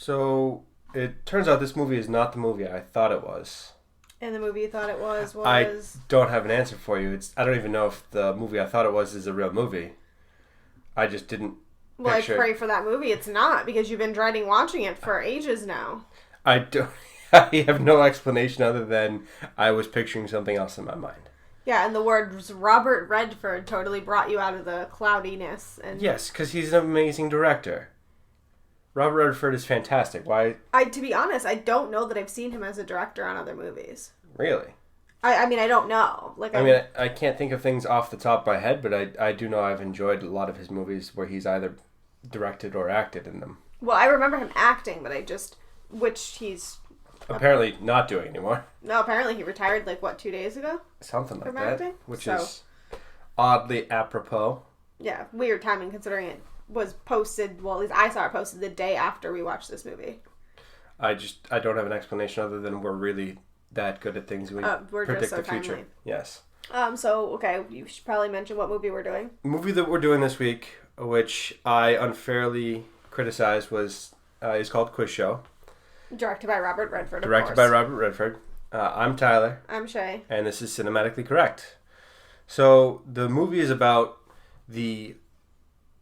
So it turns out this movie is not the movie I thought it was. And the movie you thought it was? I don't have an answer for you. I don't even know if the movie I thought it was is a real movie. I just didn't picture I pray for that movie it's not, because you've been dreading watching it for ages now. I don't. I have no explanation other than I was picturing something else in my mind. Yeah, and the words Robert Redford totally brought you out of the cloudiness. And Yes, because he's an amazing director. Robert Redford is fantastic. Why? To be honest, I don't know that I've seen him as a director on other movies. Really? I mean, I don't know. I can't think of things off the top of my head, but I do know I've enjoyed a lot of his movies where he's either directed or acted in them. Well, I remember him acting, but which he's... Apparently not doing anymore. No, apparently he retired 2 days ago? Something like from that. acting? Which is oddly apropos. Yeah, weird timing considering it was posted, well, at least I saw it posted the day after we watched this movie. I don't have an explanation other than we're really that good at things. We're predict just so the future. timely. Yes. Okay, you should probably mention what movie we're doing. The movie that we're doing this week, which I unfairly criticized, is called Quiz Show. Directed by Robert Redford, Directed by Robert Redford. I'm Tyler. I'm Shay. And this is Cinematically Correct. So, the movie is about the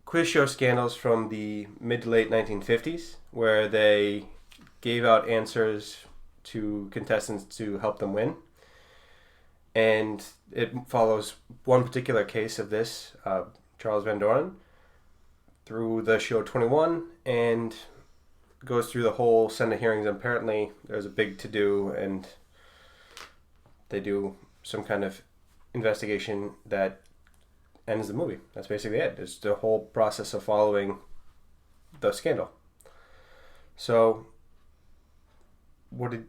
quiz show scandals from the mid to late 1950s, where they gave out answers to contestants to help them win. And it follows one particular case of this, Charles Van Doren, through the show 21, and goes through the whole Senate hearings. And apparently there's a big to-do, and they do some kind of investigation that ends the movie. That's basically it. It's the whole process of following the scandal. So, where do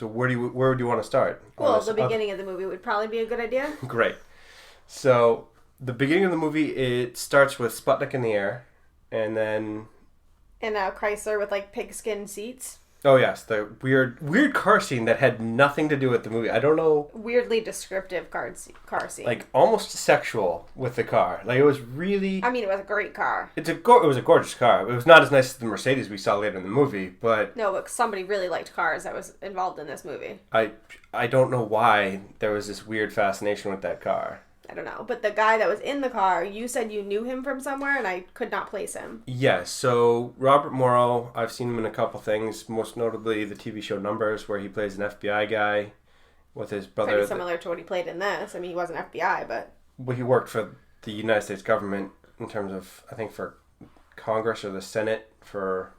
you want to start? Well, the beginning of the movie would probably be a good idea. Great. So, the beginning of the movie, it starts with Sputnik in the air, and then... In a Chrysler with pigskin seats. Oh yes, the weird car scene that had nothing to do with the movie. I don't know. Weirdly descriptive car scene. Almost sexual with the car. It was really... I mean, it was a great car. It was a gorgeous car. It was not as nice as the Mercedes we saw later in the movie, but... No, but somebody really liked cars that was involved in this movie. I don't know why there was this weird fascination with that car. I don't know. But the guy that was in the car, you said you knew him from somewhere, and I could not place him. Yes. So, Robert Morrow, I've seen him in a couple things, most notably the TV show Numbers, where he plays an FBI guy with his brother. Pretty similar to what he played in this. I mean, he wasn't FBI, but... Well, he worked for the United States government in terms of, I think, for Congress or the Senate for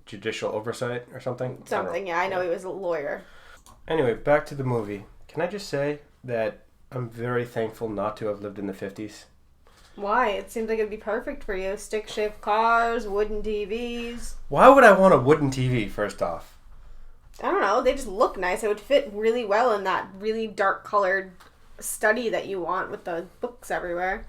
judicial oversight or something. I know he was a lawyer. Anyway, back to the movie. Can I just say that I'm very thankful not to have lived in the 50s. Why? It seems like it'd be perfect for you. Stick-shift cars, wooden TVs. Why would I want a wooden TV, first off? I don't know. They just look nice. It would fit really well in that really dark-colored study that you want with the books everywhere.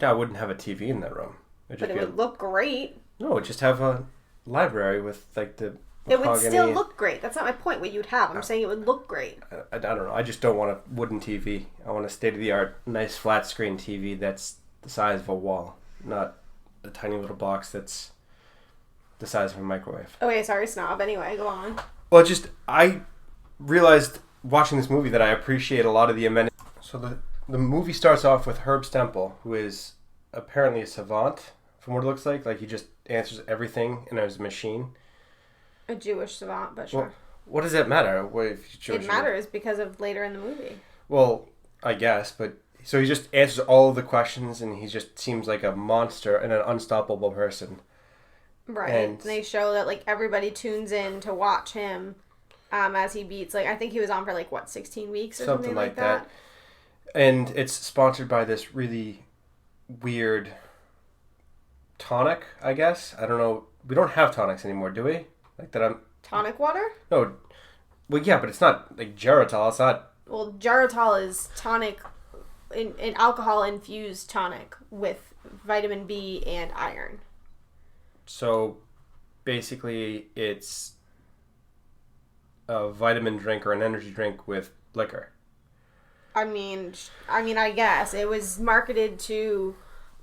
Yeah, I wouldn't have a TV in that room. But it would look great. No, it would just have a library with, the... It would still look great. That's not my point, what you'd have. I'm saying it would look great. I don't know. I just don't want a wooden TV. I want a state-of-the-art, nice flat-screen TV that's the size of a wall, not a tiny little box that's the size of a microwave. Okay, sorry, snob. Anyway, go on. Well, I realized watching this movie that I appreciate a lot of the amenities. So the movie starts off with Herb Stempel, who is apparently a savant, from what it looks like. He just answers everything in his machine. A Jewish savant, but sure. Well, what does that matter? It matters because of later in the movie. Well, I guess, but... So he just answers all of the questions, and he just seems like a monster and an unstoppable person. Right. And they show that, everybody tunes in to watch him as he beats... I think he was on for, 16 weeks or something like that. And it's sponsored by this really weird tonic, I guess. I don't know. We don't have tonics anymore, do we? Tonic water? No. Well, yeah, but it's not Geritol. It's not... Well, Geritol is tonic, an alcohol-infused tonic with vitamin B and iron. So, basically, it's a vitamin drink or an energy drink with liquor. I mean, I guess. It was marketed to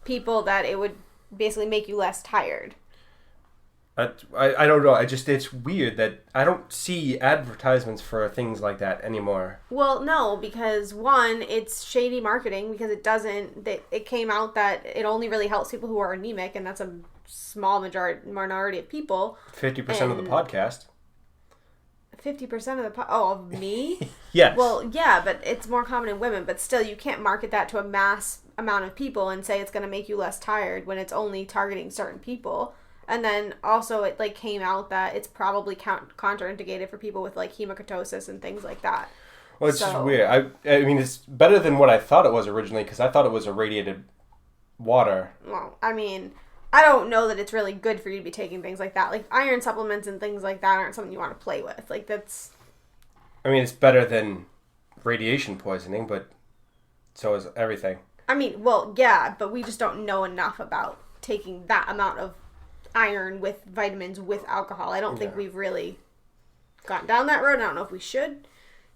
people that it would basically make you less tired. I don't know. It's weird that I don't see advertisements for things like that anymore. Well, no, because one, it's shady marketing because it came out that it only really helps people who are anemic, and that's a small minority of people. 50% of the podcast. 50% of of me? Yes. Well, yeah, but it's more common in women, but still you can't market that to a mass amount of people and say it's going to make you less tired when it's only targeting certain people. And then also it came out that it's probably contraindicated for people with hemochromatosis and things like that. Well, it's just weird. I mean, it's better than what I thought it was originally because I thought it was irradiated water. Well, I mean, I don't know that it's really good for you to be taking things like that. Like iron supplements and things like that aren't something you want to play with. That's... I mean, it's better than radiation poisoning, but so is everything. I mean, well, yeah, but we just don't know enough about taking that amount of iron with vitamins with alcohol. I don't think we've really gotten down that road. I don't know if we should.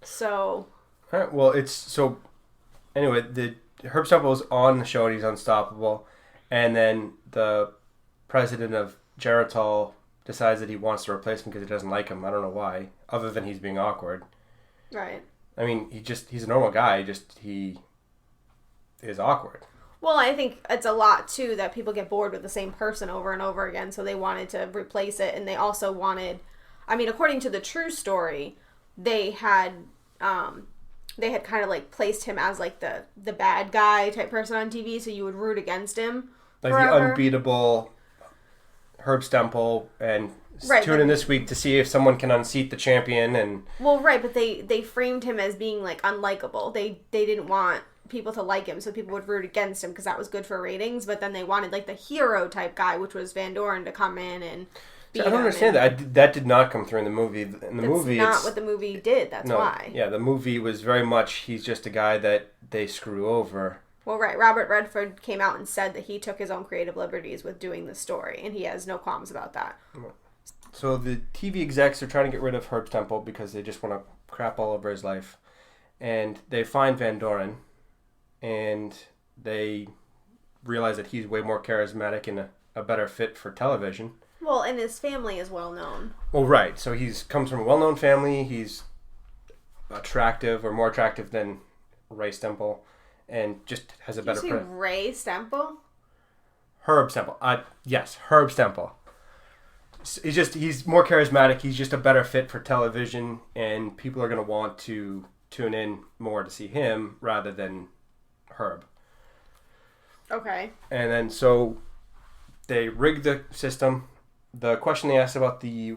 So. All right. Well, anyway, the Herb Semple is on the show and he's unstoppable. And then the president of Geritol decides that he wants to replace him because he doesn't like him. I don't know why, other than he's being awkward. Right. I mean, he's a normal guy. He is awkward. Well, I think it's a lot, too, that people get bored with the same person over and over again, so they wanted to replace it, and they also wanted... I mean, according to the true story, they had kind of, placed him as, the bad guy type person on TV, so you would root against him forever. The unbeatable Herb Semple, and tune in this week to see if someone can unseat the champion, and... Well, right, but they framed him as being, unlikable. They didn't want people to like him, so people would root against him because that was good for ratings, but then they wanted the hero type guy, which was Van Doren, to come in and beat him. I don't understand that. That did not come through in the movie. That's not what the movie did. That's why. Yeah, the movie was very much he's just a guy that they screw over. Well, right. Robert Redford came out and said that he took his own creative liberties with doing the story, and he has no qualms about that. So the TV execs are trying to get rid of Herb Semple because they just want to crap all over his life, and they find Van Doren. And they realize that he's way more charismatic and a better fit for television. Well, and his family is well known. Well, right. So comes from a well-known family. He's attractive or more attractive than Ray Semple, and just has a better... Did you say Ray Semple? Herb Semple. Yes, Herb Semple. He's more charismatic. He's just a better fit for television, and people are going to want to tune in more to see him rather than Herb. Okay. And then so they rigged the system. The question they asked about the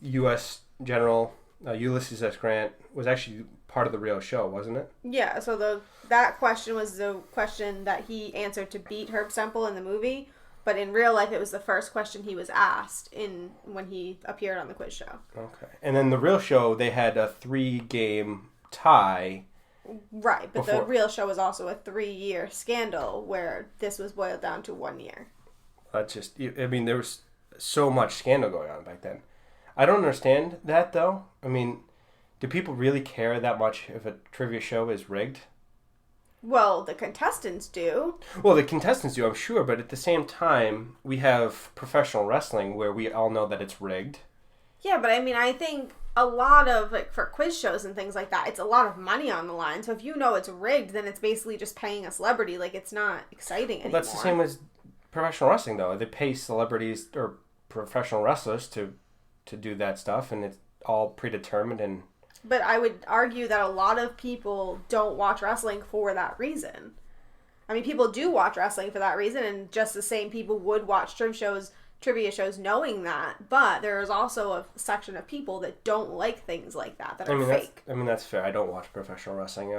U.S. General Ulysses S. Grant was actually part of the real show, wasn't it? Yeah, so that question was the question that he answered to beat Herb Semple in the movie, but in real life it was the first question he was asked when he appeared on the quiz show. Okay. And then the real show, they had a 3-game tie. Right, but the real show was also a 3-year scandal where this was boiled down to 1 year. That's just... I mean, there was so much scandal going on back then. I don't understand that, though. I mean, do people really care that much if a trivia show is rigged? Well, the contestants do. Well, the contestants do, I'm sure, but at the same time, we have professional wrestling where we all know that it's rigged. Yeah, but I mean, I think... a lot of, for quiz shows and things like that, it's a lot of money on the line. So if you know it's rigged, then it's basically just paying a celebrity. It's not exciting anymore. That's the same as professional wrestling, though. They pay celebrities or professional wrestlers to do that stuff, and it's all predetermined. But I would argue that a lot of people don't watch wrestling for that reason. I mean, people do watch wrestling for that reason, and just the same people would watch trivia shows knowing that, but there is also a section of people that don't like things like that are fake. That's fair. I don't watch professional wrestling.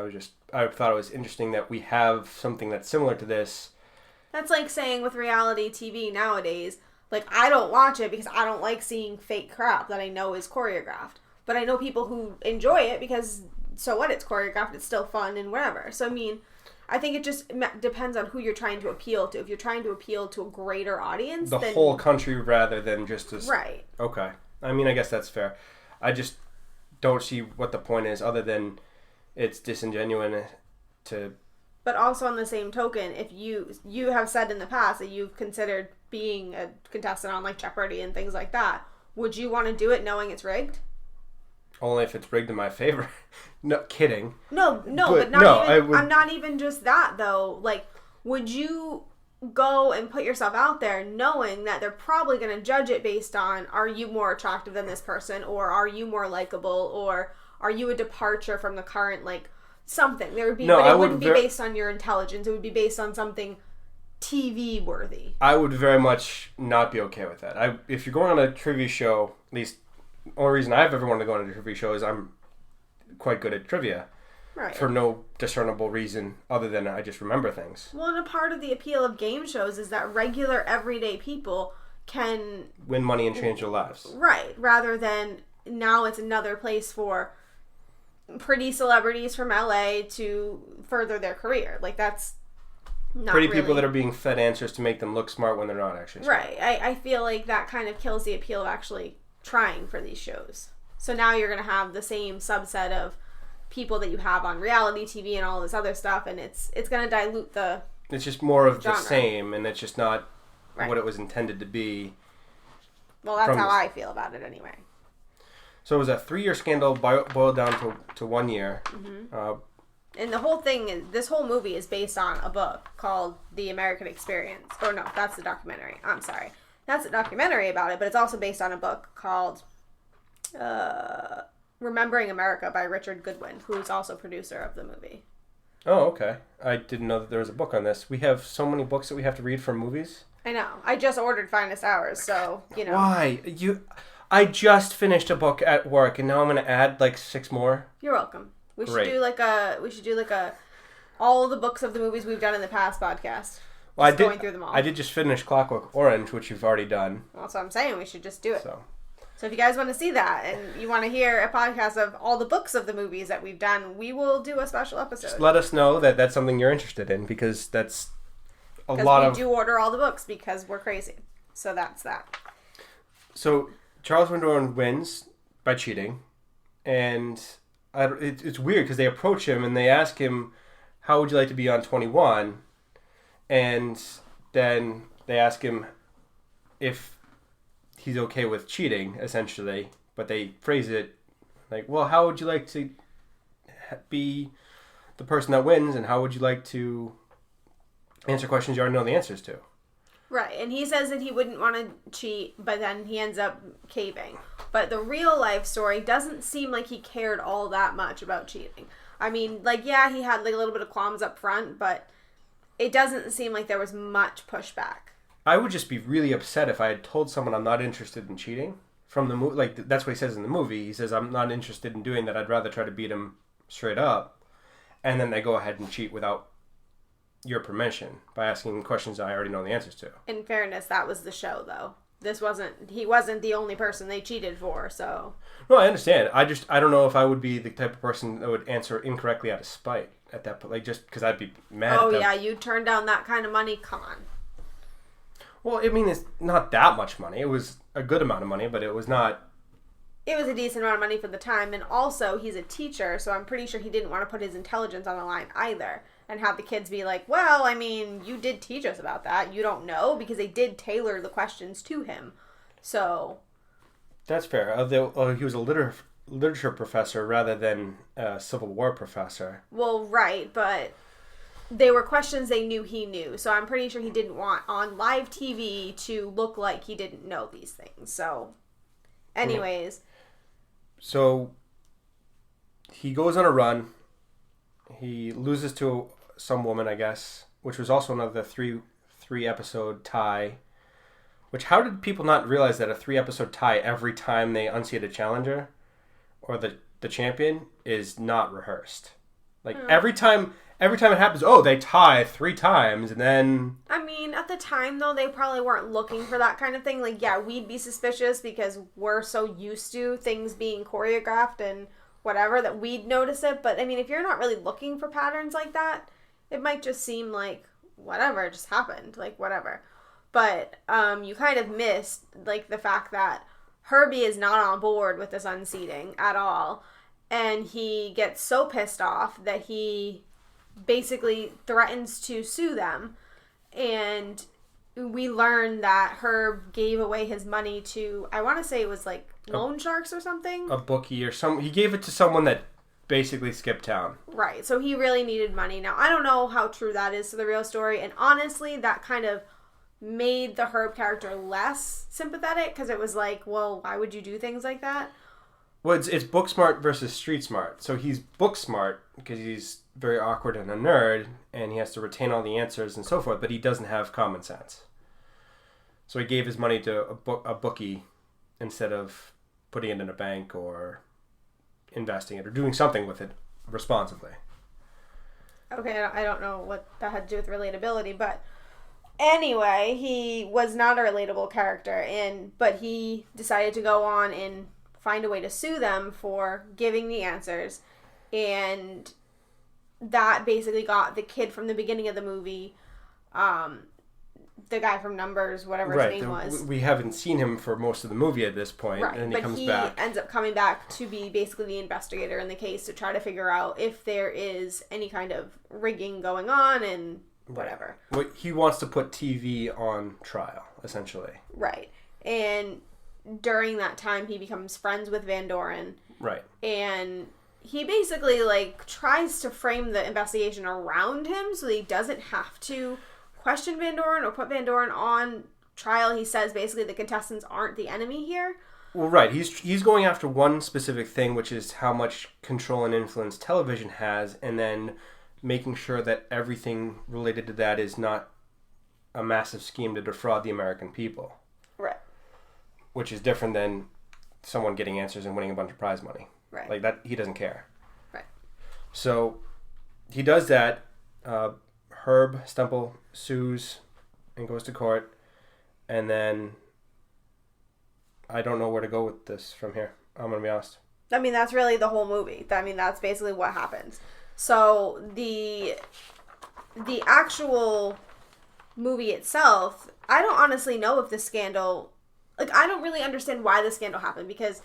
I thought it was interesting that we have something that's similar to this. That's like saying with reality TV nowadays, I don't watch it because I don't like seeing fake crap that I know is choreographed. But I know people who enjoy it because, so what, it's choreographed, it's still fun and whatever. So, I mean, I think it just depends on who you're trying to appeal to. If you're trying to appeal to a greater audience, then... whole country rather than just a... Right. Okay. I mean, I guess that's fair. I just don't see what the point is other than it's disingenuous to... But also on the same token, if you have said in the past that you've considered being a contestant on like Jeopardy and things like that, would you want to do it knowing it's rigged? Only if it's rigged in my favor. No, kidding. No, but not even. I'm not even just that though. Like, would you go and put yourself out there knowing that they're probably going to judge it based on, are you more attractive than this person, or are you more likable, or are you a departure from the current, like, something? There would be, but it wouldn't be based on your intelligence. It would be based on something TV worthy. I would very much not be okay with that. If you're going on a trivia show, at least the only reason I've ever wanted to go on a trivia show is I'm quite good at trivia. Right. For no discernible reason other than I just remember things. Well, and a part of the appeal of game shows is that regular, everyday people can win money and change their lives. Right. Rather than now it's another place for pretty celebrities from LA to further their career. Like, that's not pretty really... people that are being fed answers to make them look smart when they're not actually smart. Right. I feel like that kind of kills the appeal of actually trying for these shows. So now you're going to have the same subset of people that you have on reality TV and all this other stuff, and it's going to dilute the It's just more of genre. The same, and it's just not right. what it was intended to be. Well, that's how I feel about it anyway. So it was a 3-year scandal boiled down to 1 year. Mm-hmm. And the whole thing, this whole movie is based on a book called The American Experience. Or no, that's the documentary. I'm sorry. That's a documentary about it, but it's also based on a book called Remembering America by Richard Goodwin, who's also producer of the movie. Oh, okay. I didn't know that there was a book on this. We have so many books that we have to read from movies. I know. I just ordered Finest Hours, so, you know. Why? I just finished a book at work, and now I'm going to add, like, 6 more? You're welcome. We should do like a all the books of the movies we've done in the past podcast. Well, going through them all. I did just finish Clockwork Orange, which you've already done. Well, that's what I'm saying. We should just do it. So if you guys want to see that and you want to hear a podcast of all the books of the movies that we've done, we will do a special episode. Just let us know that that's something you're interested in, because that's a lot of... Because we do order all the books because we're crazy. So that's that. So Charles Van Doren wins by cheating, and it's weird because they approach him and they ask him, how would you like to be on 21? And then they ask him if he's okay with cheating, essentially, but they phrase it like, well, how would you like to be the person that wins, and how would you like to answer questions you already know the answers to? Right, and he says that he wouldn't want to cheat, but then he ends up caving. But the real life story doesn't seem like he cared all that much about cheating. I mean, like, yeah, he had like a little bit of qualms up front, but it doesn't seem like there was much pushback. I would just be really upset if I had told someone I'm not interested in cheating from the movie. Like, that's what he says in the movie. He says, I'm not interested in doing that. I'd rather try to beat him straight up. And then they go ahead and cheat without your permission by asking questions I already know the answers to. In fairness, that was the show, though. He wasn't the only person they cheated for, so. No, I understand. I don't know if I would be the type of person that would answer incorrectly out of spite at that point. Like, just because I'd be mad at them. Yeah, you'd turn down that kind of money? Come on. Well, I mean, it's not that much money. It was a good amount of money, but it was not... It was a decent amount of money for the time, and also, he's a teacher, so I'm pretty sure he didn't want to put his intelligence on the line either. And have the kids be like, well, I mean, you did teach us about that. You don't know, because they did tailor the questions to him. So... That's fair. He was a literature professor rather than a Civil War professor. Well, right, but they were questions they knew he knew. So I'm pretty sure he didn't want on live TV to look like he didn't know these things. So, anyways. So, he goes on a run. He loses to some woman, I guess, which was also another three episode tie. Which, how did people not realize that a 3-episode tie every time they unseat a challenger or the champion is not rehearsed? Like, every time it happens, they tie 3 times, and then... I mean, at the time, though, they probably weren't looking for that kind of thing. Like, yeah, we'd be suspicious because we're so used to things being choreographed and whatever that we'd notice it. But, I mean, if you're not really looking for patterns like that, it might just seem like, whatever, it just happened. Like, whatever. But you kind of missed, like, the fact that Herbie is not on board with this unseating at all. And he gets so pissed off that he basically threatens to sue them. And we learn that Herb gave away his money to, I want to say it was like loan sharks or something. A bookie or some. He gave it to someone that basically skipped town. Right. So he really needed money. Now, I don't know how true that is to the real story. And honestly, that kind of made the Herb character less sympathetic because it was like, well, why would you do things like that? Well, it's book smart versus street smart. So he's book smart because he's very awkward and a nerd, and he has to retain all the answers and so forth, but he doesn't have common sense. So he gave his money to a bookie instead of putting it in a bank or investing it or doing something with it responsibly. Okay, I don't know what that had to do with relatability, but anyway, he was not a relatable character, but he decided to go on and find a way to sue them for giving the answers, and that basically got the kid from the beginning of the movie, the guy from Numbers, whatever his name was. We haven't seen him for most of the movie at this point, right, and then but he comes back. Ends up coming back to be basically the investigator in the case to try to figure out if there is any kind of rigging going on and whatever. Well, he wants to put TV on trial, essentially. Right. And during that time, he becomes friends with Van Doren. Right. And he basically, tries to frame the investigation around him so that he doesn't have to question Van Doren or put Van Doren on trial. He says basically the contestants aren't the enemy here. Well, right. He's going after one specific thing, which is how much control and influence television has, and then making sure that everything related to that is not a massive scheme to defraud the American people. Right. Which is different than someone getting answers and winning a bunch of prize money. Right. Like that, he doesn't care. Right. So he does that. Herb Stemple sues and goes to court, and then I don't know where to go with this from here. I'm gonna be honest. I mean, that's really the whole movie. I mean, that's basically what happens. So the actual movie itself, I don't honestly know if the scandal, I don't really understand why the scandal happened, because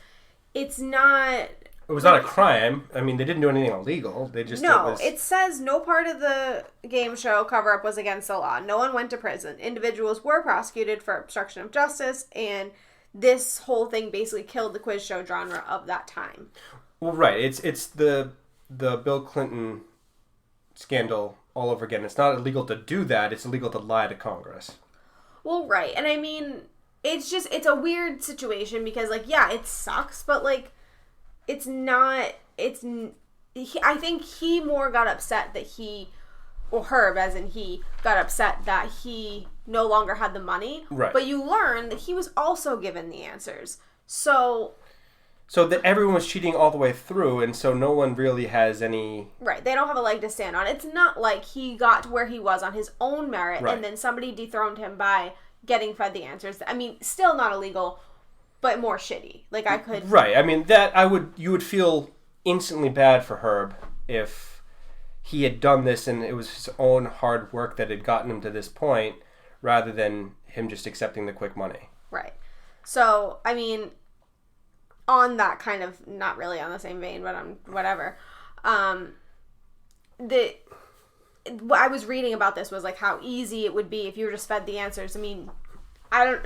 it's not... It was not a crime. I mean, they didn't do anything illegal. They just... It says no part of the game show cover-up was against the law. No one went to prison. Individuals were prosecuted for obstruction of justice, and this whole thing basically killed the quiz show genre of that time. Well, right. It's the Bill Clinton scandal all over again. It's not illegal to do that. It's illegal to lie to Congress. Well, right. And I mean, it's a weird situation because, it sucks, but, it's not, I think he more got upset that Herb, as in he, got upset that he no longer had the money. Right. But you learn that he was also given the answers. So that everyone was cheating all the way through, and so no one really has any... Right, they don't have a leg to stand on. It's not like he got to where he was on his own merit, right, and then somebody dethroned him by getting fed the answers. I mean, still not illegal, but more shitty. I could... Right, I mean, you would feel instantly bad for Herb if he had done this and it was his own hard work that had gotten him to this point, rather than him just accepting the quick money. Right. So, I mean... on that kind of, not really on the same vein, but on whatever. What I was reading about this was how easy it would be if you were just fed the answers. I mean,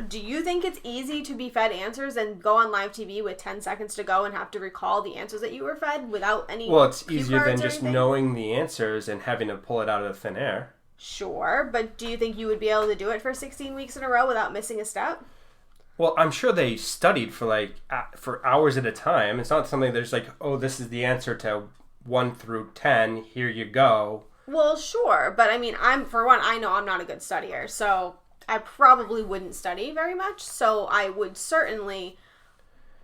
do you think it's easy to be fed answers and go on live TV with 10 seconds to go and have to recall the answers that you were fed without any... Well, it's easier than just knowing the answers and having to pull it out of thin air. Sure, but do you think you would be able to do it for 16 weeks in a row without missing a step? Well, I'm sure they studied for for hours at a time. It's not something that's oh, this is the answer to 1 through 10. Here you go. Well, sure, but I mean, I know I'm not a good studier, so I probably wouldn't study very much. So I would certainly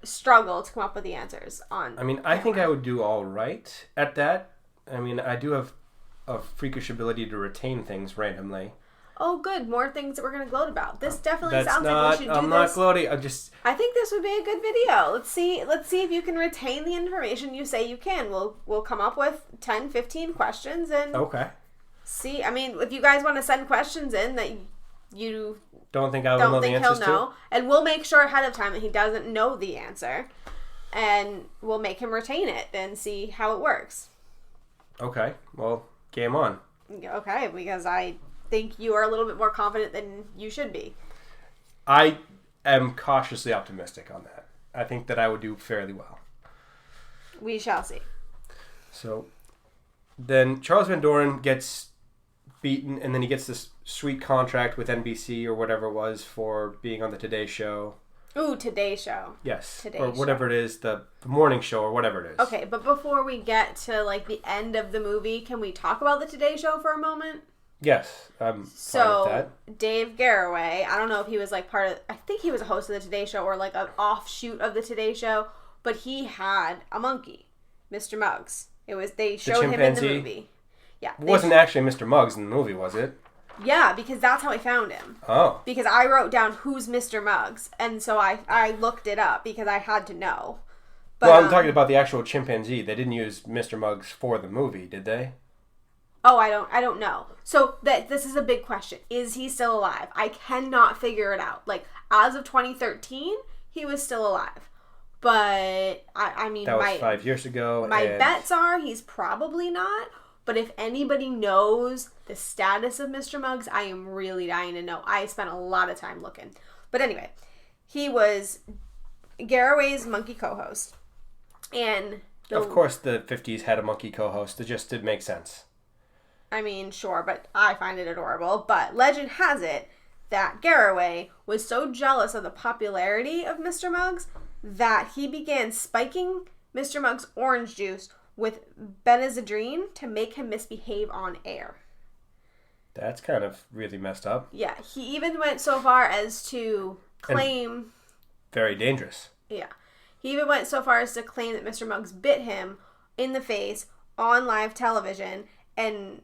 struggle to come up with the answers on. I mean, I think I would do all right at that. I mean, I do have a freakish ability to retain things randomly. Oh, good. More things that we're going to gloat about. This definitely sounds like we should do this. I'm not gloating. I think this would be a good video. Let's see if you can retain the information you say you can. We'll come up with 10, 15 questions and... Okay. See, I mean, if you guys want to send questions in that you... Don't think I will know the answers to? And we'll make sure ahead of time that he doesn't know the answer. And we'll make him retain it and see how it works. Okay. Well, game on. Okay, because I think you are a little bit more confident than you should be. I am cautiously optimistic on that. I think that I would do fairly well. We shall see. So then Charles Van Doren gets beaten, and then he gets this sweet contract with NBC or whatever it was for being on the Today Show. Ooh, Today Show. Yes. Today or whatever Show. It is, the morning show or whatever it is. Okay, but before we get to like the end of the movie, can we talk about the Today Show for a moment? Yes, I'm fine with that. Dave Garroway, I don't know if he was like part of, I think he was a host of the Today Show or like an offshoot of the Today Show, but he had a monkey, Mr. Muggs. They showed him in the movie. Yeah. It wasn't actually Mr. Muggs in the movie, was it? Yeah, because that's how I found him. Oh. Because I wrote down who's Mr. Muggs, and so I looked it up because I had to know. But, well, I'm talking about the actual chimpanzee. They didn't use Mr. Muggs for the movie, did they? Oh, I don't know. So this is a big question. Is he still alive? I cannot figure it out. Like, as of 2013, he was still alive. But, I mean... That was 5 years ago. My bets are he's probably not. But if anybody knows the status of Mr. Muggs, I am really dying to know. I spent a lot of time looking. But anyway, he was Garroway's monkey co-host. And... Of course the 50s had a monkey co-host. It just didn't make sense. I mean, sure, but I find it adorable. But legend has it that Garroway was so jealous of the popularity of Mr. Muggs that he began spiking Mr. Muggs' orange juice with Benazedrine to make him misbehave on air. That's kind of really messed up. Yeah, he even went so far as to claim... And very dangerous. Yeah. He even went so far as to claim that Mr. Muggs bit him in the face on live television and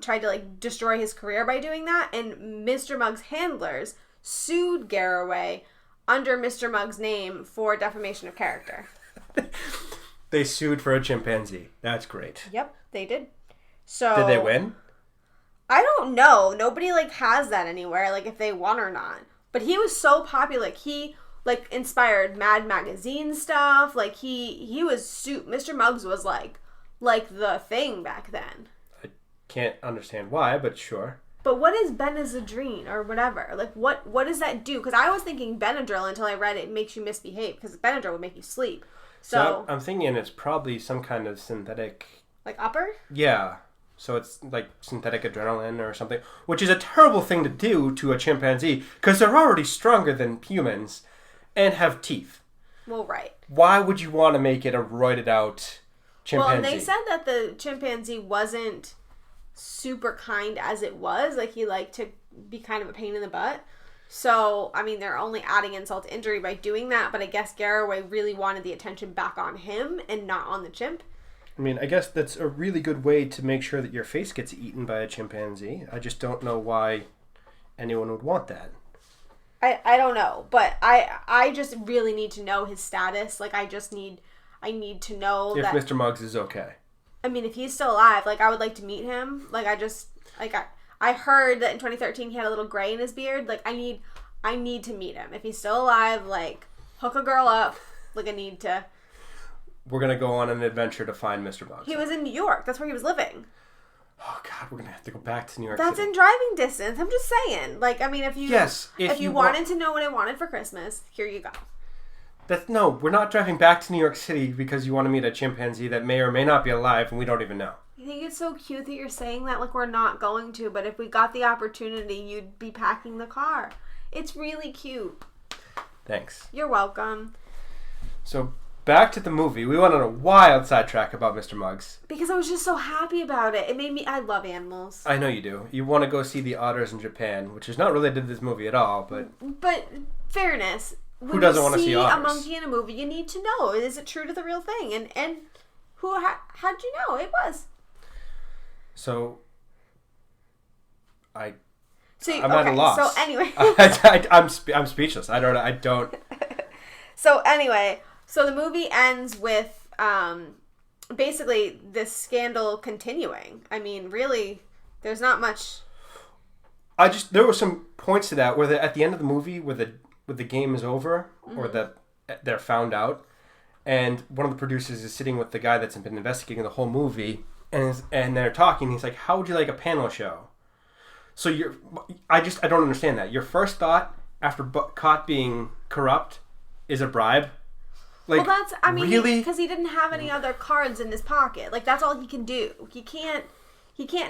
tried to like destroy his career by doing that. And Mr. Muggs' handlers sued Garroway under Mr. Muggs' name for defamation of character. They sued for a chimpanzee. That's great. Yep, they did. So did they win? I don't know. Nobody like has that anywhere, like if they won or not. But he was so popular. Like, he like inspired Mad Magazine stuff. Like he was Mr. Muggs was like the thing back then. I can't understand why, but sure. But what is Benazedrine or whatever? Like what does that do? Because I was thinking Benadryl until I read it makes you misbehave because Benadryl would make you sleep. So I'm thinking it's probably some kind of synthetic... Like upper? Yeah. So it's like synthetic adrenaline or something, which is a terrible thing to do to a chimpanzee because they're already stronger than humans and have teeth. Well, right. Why would you want to make it a roided out chimpanzee? Well, and they said that the chimpanzee wasn't super kind as it was. Like, he liked to be kind of a pain in the butt. So, I mean, they're only adding insult to injury by doing that, but I guess Garroway really wanted the attention back on him and not on the chimp. I mean, I guess that's a really good way to make sure that your face gets eaten by a chimpanzee. I just don't know why anyone would want that. I don't know, but I just really need to know his status. Like, I need to know if that... Mr. Muggs is okay. I mean, if he's still alive, like, I would like to meet him. Like, I heard that in 2013 he had a little gray in his beard. Like, I need to meet him. If he's still alive, like, hook a girl up. Like, I need to... We're going to go on an adventure to find Mr. Muggs. He was in New York. That's where he was living. Oh, God, we're going to have to go back to New York That's City. in driving distance. I'm just saying. Like, I mean, if you wanted to know what I wanted for Christmas, here you go. No, we're not driving back to New York City because you want to meet a chimpanzee that may or may not be alive and we don't even know. I think it's so cute that you're saying that like we're not going to, but if we got the opportunity, you'd be packing the car. It's really cute. Thanks. You're welcome. So, back to the movie. We went on a wild sidetrack about Mr. Muggs. Because I was just so happy about it. It made me... I love animals. I know you do. You want to go see the otters in Japan, which is not related to this movie at all, but... But, fairness... Who doesn't want to see otters? A monkey in a movie, you need to know, is it true to the real thing? And how'd you know? It was. So, I'm okay, at a loss. So anyway, I'm speechless. I don't. So anyway, so the movie ends with basically this scandal continuing. I mean, really, there's not much. There were some points to that where at the end of the movie where the game is over or that they're found out, and one of the producers is sitting with the guy that's been investigating the whole movie, and they're talking. He's like, "How would you like a panel show?" So I don't understand that. Your first thought after caught being corrupt is a bribe. Like, well, really? Because he didn't have any other cards in his pocket. Like, that's all he can do. He can't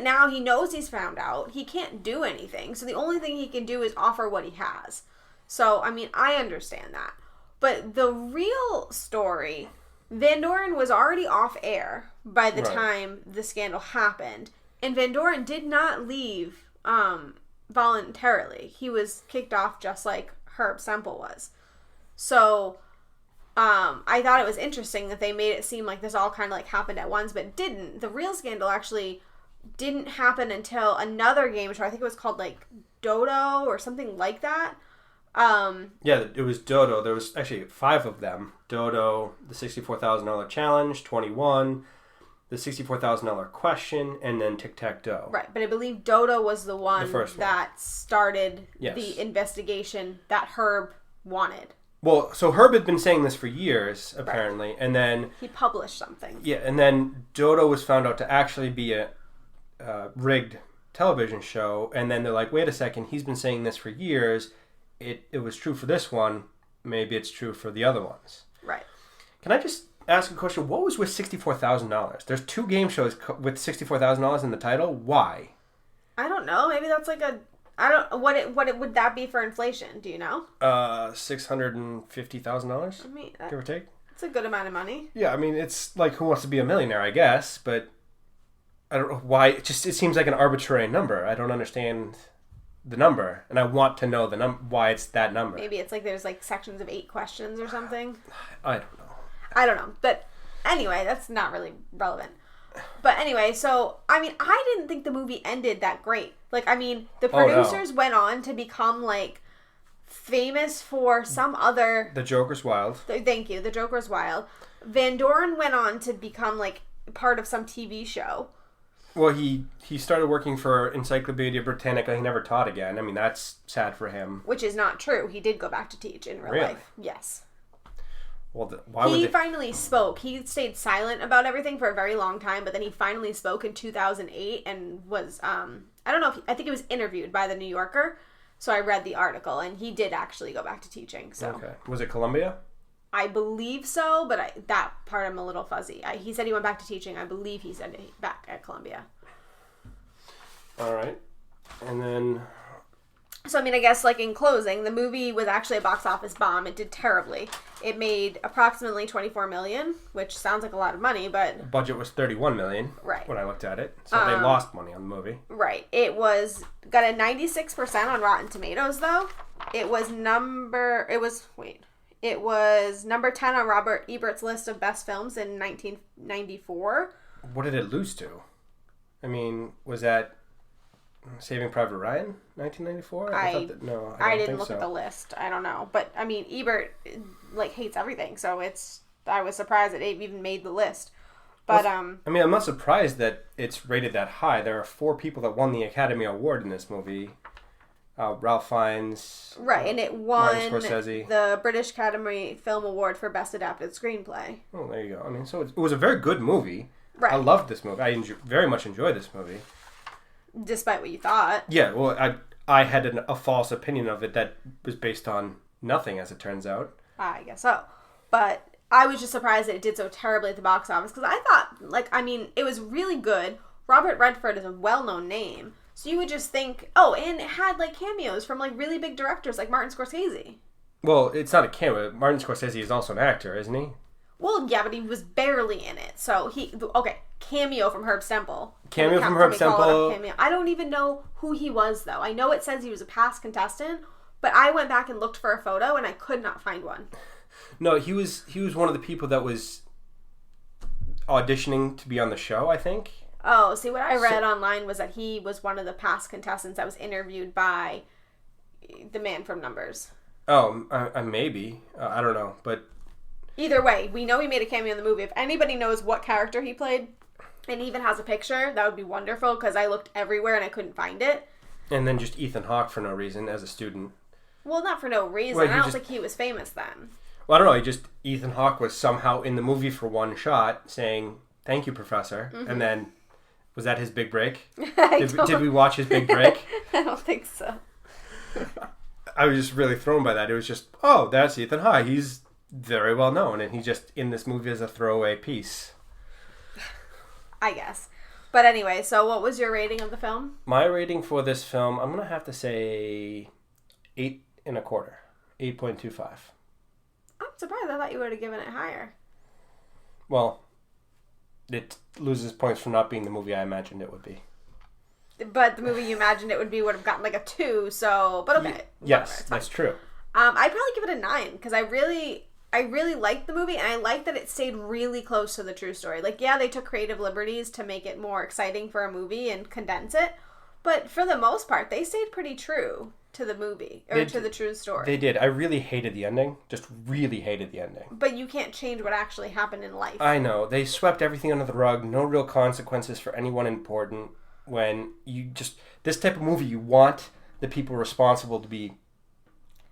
now. He knows he's found out. He can't do anything. So the only thing he can do is offer what he has. So, I mean, I understand that. But the real story, Van Doren was already off air by the time the scandal happened. And Van Doren did not leave voluntarily. He was kicked off just like Herb Semple was. So... I thought it was interesting that they made it seem like this all kind of like happened at once, but it didn't. The real scandal actually didn't happen until another game show. I think it was called like Dodo or something like that. Yeah, it was Dodo. There was actually 5 of them. Dodo, the $64,000 challenge, 21, the $64,000 question, and then Tic-Tac-Toe. Right, but I believe Dodo was the one that started the investigation that Herb wanted. Well, so Herb had been saying this for years, apparently, and then... He published something. Yeah, and then Dodo was found out to actually be a rigged television show, and then they're like, wait a second, he's been saying this for years, it was true for this one, maybe it's true for the other ones. Right. Can I just ask a question? What was with $64,000? There's 2 game shows with $64,000 in the title. Why? I don't know. Maybe that's like a... I don't. What would that be for inflation? Do you know? $650,000. I mean, give or take. It's a good amount of money. Yeah, I mean, it's like Who Wants to Be a Millionaire, I guess, but I don't know why. It seems like an arbitrary number. I don't understand the number, and I want to know why it's that number. Maybe it's like there's like sections of 8 questions or something. I don't know. But anyway, that's not really relevant. But anyway, so, I mean, I didn't think the movie ended that great. Like, I mean, the producers went on to become, like, famous for some other... The Joker's Wild. Thank you, The Joker's Wild. Van Doren went on to become, like, part of some TV show. Well, he started working for Encyclopedia Britannica. He never taught again. I mean, that's sad for him. Which is not true. He did go back to teach in real life. Yes. Well, he finally spoke. He stayed silent about everything for a very long time, but then he finally spoke in 2008 and was, I don't know I think it was interviewed by the New Yorker, so I read the article, and he did actually go back to teaching. So. Okay. Was it Columbia? I believe so, but that part I'm a little fuzzy. He said he went back to teaching. I believe he said back at Columbia. All right. And then... So, I mean, I guess, like, in closing, the movie was actually a box office bomb. It did terribly. It made approximately $24 million, which sounds like a lot of money, but... The budget was $31 million when I looked at it. So they lost money on the movie. Right. It got a 96% on Rotten Tomatoes, though. It was number 10 on Robert Ebert's list of best films in 1994. What did it lose to? I mean, was that... Saving Private Ryan, 1994? I didn't look so. at the list. I don't know. But, I mean, Ebert, like, hates everything. So I was surprised that it even made the list. But, I mean, I'm not surprised that it's rated that high. There are 4 people that won the Academy Award in this movie. Ralph Fiennes. Right, and it won Martin Scorsese. The British Academy Film Award for Best Adapted Screenplay. Oh, there you go. I mean, so it was a very good movie. Right. I loved this movie. I very much enjoyed this movie. Despite what you thought. Yeah, well, I had a false opinion of it that was based on nothing, as it turns out. I guess so. But I was just surprised that it did so terribly at the box office, because I thought, like, I mean, it was really good. Robert Redford is a well-known name. So you would just think, and it had, like, cameos from, like, really big directors like Martin Scorsese. Well, it's not a cameo. Martin Scorsese is also an actor, isn't he? Well, yeah, but he was barely in it. So cameo from Herb Semple. Cameo from Herb Semple. I don't even know who he was, though. I know it says he was a past contestant, but I went back and looked for a photo, and I could not find one. No, he was one of the people that was auditioning to be on the show, I think. Oh, see, what I read online was that he was one of the past contestants that was interviewed by the man from Numbers. Oh, maybe. I don't know, but... Either way, we know he made a cameo in the movie. If anybody knows what character he played and even has a picture, that would be wonderful, because I looked everywhere and I couldn't find it. And then just Ethan Hawke for no reason as a student. Well, not for no reason. I don't think he was famous then. Well, I don't know. Ethan Hawke was somehow in the movie for one shot saying, "Thank you, Professor." Mm-hmm. And then Was that his big break? Did we watch his big break? I don't think so. I was just really thrown by that. It was just, oh, that's Ethan Hawke. He's very well known, and he's just in this movie as a throwaway piece. I guess. But anyway, so what was your rating of the film? My rating for this film, I'm going to have to say 8 1/4. 8.25. I'm surprised. I thought you would have given it higher. Well, it loses points for not being the movie I imagined it would be. But the movie you imagined it would be would have gotten like a 2, so... But okay. Yes, that's true. I'd probably give it a 9, because I really liked the movie, and I like that it stayed really close to the true story. Like, yeah, they took creative liberties to make it more exciting for a movie and condense it, but for the most part, they stayed pretty true to the movie, or to the true story. They did. I really hated the ending. Just really hated the ending. But you can't change what actually happened in life. I know. They swept everything under the rug. No real consequences for anyone important. When you just... This type of movie, you want the people responsible to be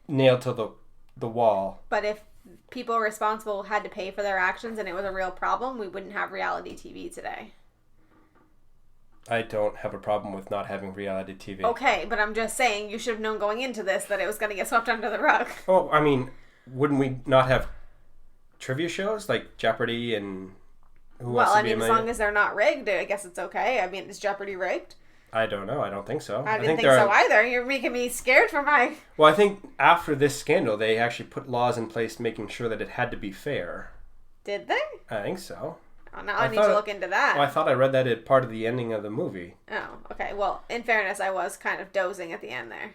nailed to the wall. But if people responsible had to pay for their actions and it was a real problem, we wouldn't have reality TV today. I don't have a problem with not having reality TV. Okay, but I'm just saying you should have known going into this that it was going to get swept under the rug. Oh, I mean, wouldn't we not have trivia shows like Jeopardy and Who Wants to Be a Millionaire? As long as they're not rigged, I guess it's okay. I mean, is Jeopardy rigged? I don't know. I don't think so. I didn't think so either. You're making me scared for my... Well, I think after this scandal, they actually put laws in place making sure that it had to be fair. Did they? I think so. Oh, now I need to look into that. Well, I thought I read that as part of the ending of the movie. Oh, okay. Well, in fairness, I was kind of dozing at the end there.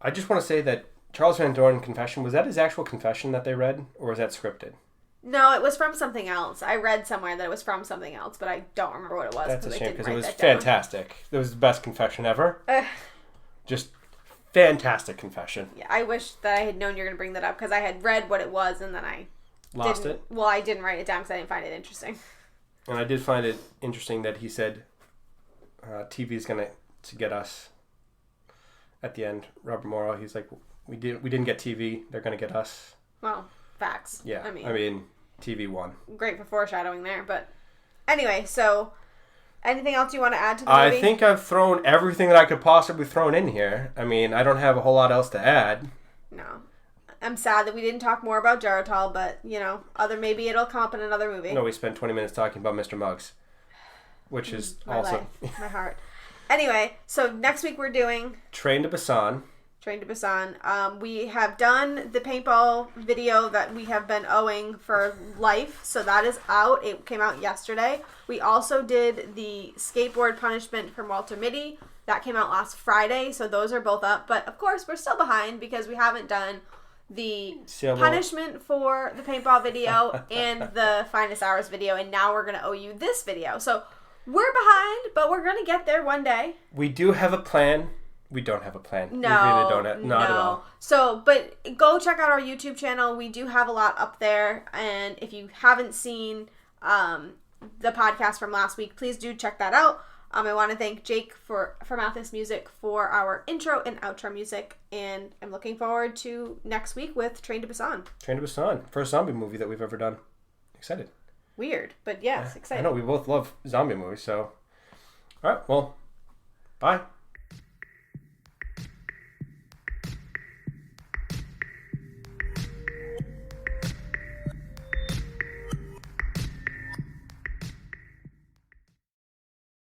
I just want to say that Charles Van Doren confession, was that his actual confession that they read? Or was that scripted? No, it was from something else. I read somewhere that it was from something else, but I don't remember what it was. That's a shame, because it was fantastic. It was the best confession ever. Just fantastic confession. Yeah, I wish that I had known you were going to bring that up, because I had read what it was, and then I... Lost it? Well, I didn't write it down because I didn't find it interesting. And I did find it interesting that he said TV is going to get us at the end. Robert Morrow, he's like, we didn't get TV, they're going to get us. Well, facts. Yeah, I mean TV won. Great for foreshadowing there, but anyway, so anything else you want to add to the movie? I think I've thrown everything that I could possibly throw in here. I mean, I don't have a whole lot else to add. No. I'm sad that we didn't talk more about Geritol, but, maybe it'll come up in another movie. No, we spent 20 minutes talking about Mr. Muggs, which is also... My heart. Anyway, so next week we're doing... Train to Busan. We have done the paintball video that we have been owing for life, so that is out. It came out yesterday. We also did the skateboard punishment from Walter Mitty. That came out last Friday, so those are both up. But, of course, we're still behind because we haven't done... the punishment for the paintball video and the Finest Hours video, and now we're going to owe you this video. So we're behind, but we're going to get there one day. We do have a plan. We don't have a plan. No. We really don't. Not at all. So, but go check out our YouTube channel. We do have a lot up there, and if you haven't seen the podcast from last week, please do check that out. I want to thank Jake from Mathis Music for our intro and outro music, and I'm looking forward to next week with Train to Busan. Train to Busan. First zombie movie that we've ever done. Excited. Weird, but yes, excited. I know, we both love zombie movies, so... Alright, well, bye.